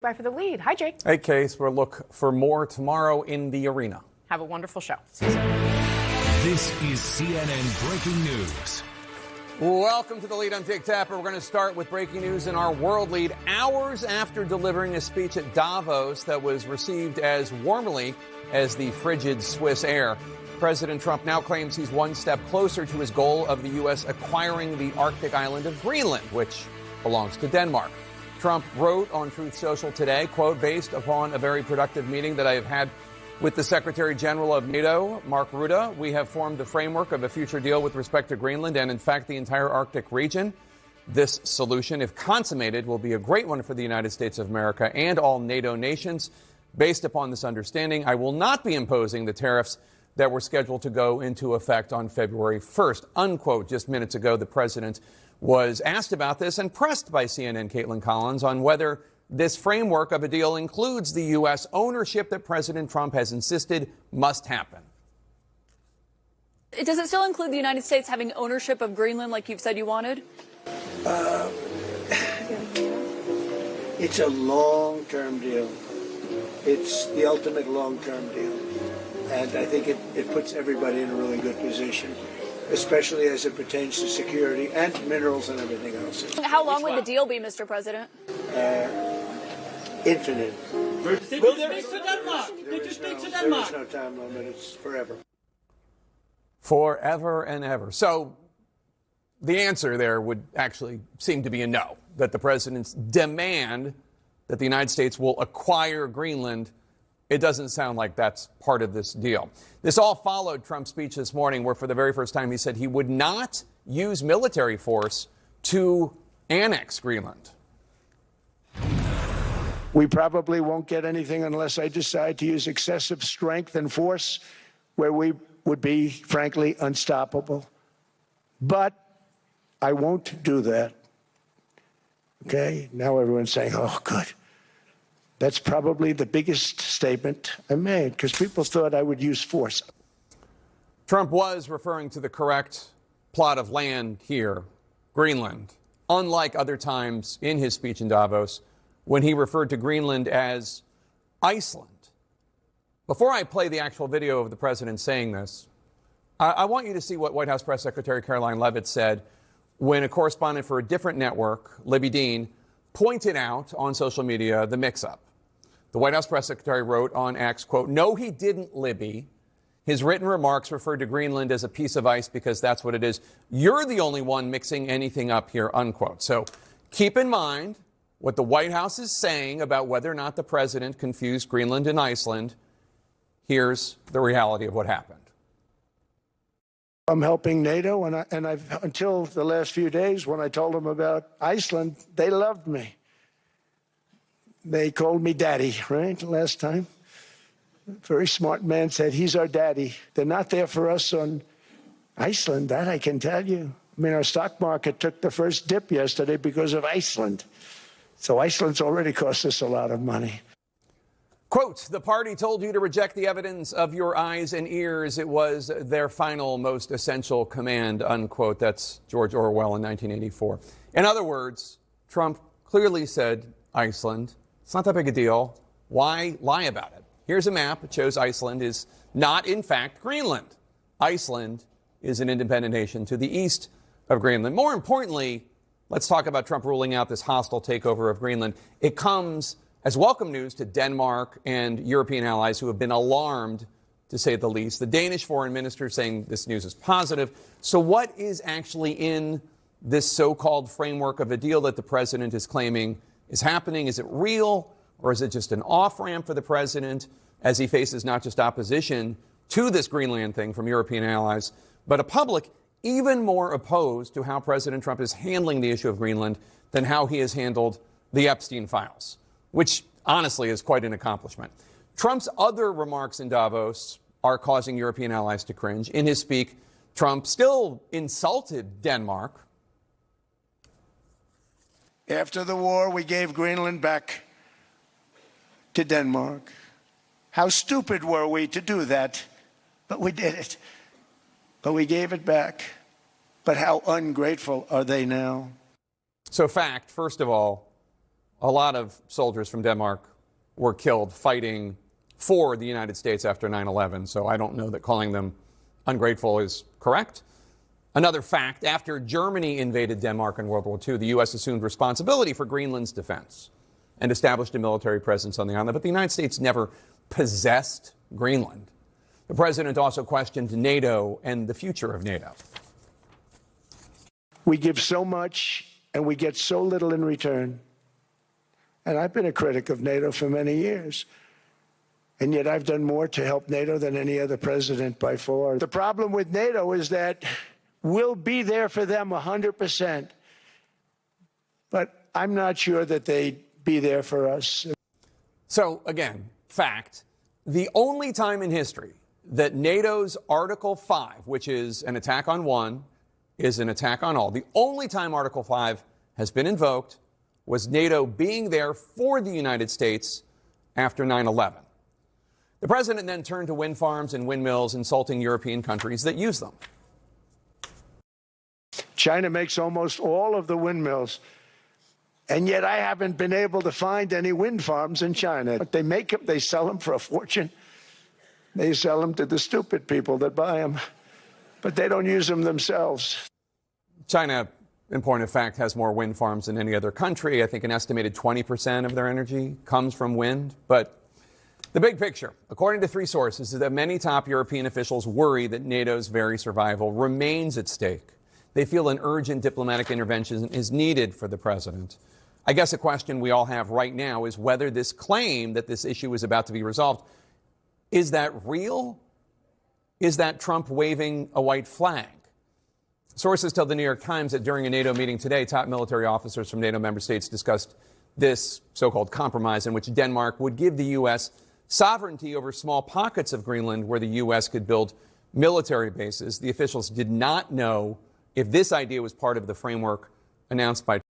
Bye for the lead. Hi, Jake. Hey, Case. We'll look for more tomorrow in the arena. Have a wonderful show. This is CNN Breaking News. Welcome to the lead. I'm Jake Tapper. We're going to start with breaking news in our world lead. Hours after delivering a speech at Davos that was received as warmly as the frigid Swiss air, President Trump now claims he's one step closer to his goal of the U.S. acquiring the Arctic island of Greenland, which belongs to Denmark. Trump wrote on Truth Social today, quote, based upon a very productive meeting that I have had with the Secretary General of NATO, Mark Rutte, we have formed the framework of a future deal with respect to Greenland and, in fact, the entire Arctic region. This solution, if consummated, will be a great one for the United States of America and all NATO nations. Based upon this understanding, I will not be imposing the tariffs that were scheduled to go into effect on February 1st, unquote. Just minutes ago, the president was asked about this and pressed by CNN Caitlin Collins on whether this framework of a deal includes the U.S. ownership that President Trump has insisted must happen. Does it still include the United States having ownership of Greenland like you've said you wanted? It's a long-term deal. It's the ultimate long-term deal. And I think it puts everybody in a really good position, especially as it pertains to security and minerals and everything else. How long would the deal be, Mr. President? Infinite. Will there speak to Denmark? Did you speak to Denmark? There is no time limit. It's forever. Forever and ever. So the answer there would actually seem to be a no, that the president's demand that the United States will acquire Greenland, it doesn't sound like that's part of this deal. This all followed Trump's speech this morning where for the very first time he said he would not use military force to annex Greenland. We probably won't get anything unless I decide to use excessive strength and force where we would be, frankly, unstoppable. But I won't do that. Okay? Now everyone's saying, oh, good. That's probably the biggest statement I made because people thought I would use force. Trump was referring to the correct plot of land here, Greenland, unlike other times in his speech in Davos when he referred to Greenland as Iceland. Before I play the actual video of the president saying this, I want you to see what White House Press Secretary Caroline Leavitt said when a correspondent for a different network, Libby Dean, pointed out on social media the mix-up. The White House press secretary wrote on X, quote, no, he didn't, Libby. His written remarks referred to Greenland as a piece of ice because that's what it is. You're the only one mixing anything up here, unquote. So keep in mind what the White House is saying about whether or not the president confused Greenland and Iceland. Here's the reality of what happened. I'm helping NATO, and I've until the last few days when I told them about Iceland, they loved me. They called me daddy, right, last time. A very smart man said, he's our daddy. They're not there for us on Iceland, that I can tell you. I mean, our stock market took the first dip yesterday because of Iceland. So Iceland's already cost us a lot of money. Quote, the party told you to reject the evidence of your eyes and ears. It was their final, most essential command, unquote. That's George Orwell in 1984. In other words, Trump clearly said Iceland. It's not that big a deal. Why lie about it? Here's a map. It shows Iceland is not, in fact, Greenland. Iceland is an independent nation to the east of Greenland. More importantly, let's talk about Trump ruling out this hostile takeover of Greenland. It comes as welcome news to Denmark and European allies who have been alarmed, to say the least. The Danish foreign minister saying this news is positive. So what is actually in this so-called framework of a deal that the president is claiming is happening? Is it real, or is it just an off-ramp for the president as he faces not just opposition to this Greenland thing from European allies, but a public even more opposed to how President Trump is handling the issue of Greenland than how he has handled the Epstein files, which honestly is quite an accomplishment. Trump's other remarks in Davos are causing European allies to cringe. In his speech, Trump still insulted Denmark. After the war, we gave Greenland back to Denmark. How stupid were we to do that? But we did it. But we gave it back. But how ungrateful are they now? So fact, first of all, a lot of soldiers from Denmark were killed fighting for the United States after 9/11, so I don't know that calling them ungrateful is correct. Another fact, after Germany invaded Denmark in World War II, the U.S. assumed responsibility for Greenland's defense and established a military presence on the island, but the United States never possessed Greenland. The president also questioned NATO and the future of NATO. We give so much and we get so little in return. And I've been a critic of NATO for many years. And yet I've done more to help NATO than any other president by far. The problem with NATO is that we'll be there for them 100%. But I'm not sure that they'd be there for us. So, again, fact, the only time in history that NATO's Article 5, which is an attack on one, is an attack on all. The only time Article 5 has been invoked was NATO being there for the United States after 9/11. The president then turned to wind farms and windmills, insulting European countries that use them. China makes almost all of the windmills. And yet I haven't been able to find any wind farms in China. But they make them, they sell them for a fortune. They sell them to the stupid people that buy them. But they don't use them themselves. China, in point of fact, has more wind farms than any other country. I think an estimated 20% of their energy comes from wind. But the big picture, according to three sources, is that many top European officials worry that NATO's very survival remains at stake. They feel an urgent diplomatic intervention is needed for the president. I guess a question we all have right now is whether this claim that this issue is about to be resolved, is that real? Is that Trump waving a white flag? Sources tell the New York Times that during a NATO meeting today, top military officers from NATO member states discussed this so-called compromise in which Denmark would give the U.S. sovereignty over small pockets of Greenland where the U.S. could build military bases. The officials did not know if this idea was part of the framework announced by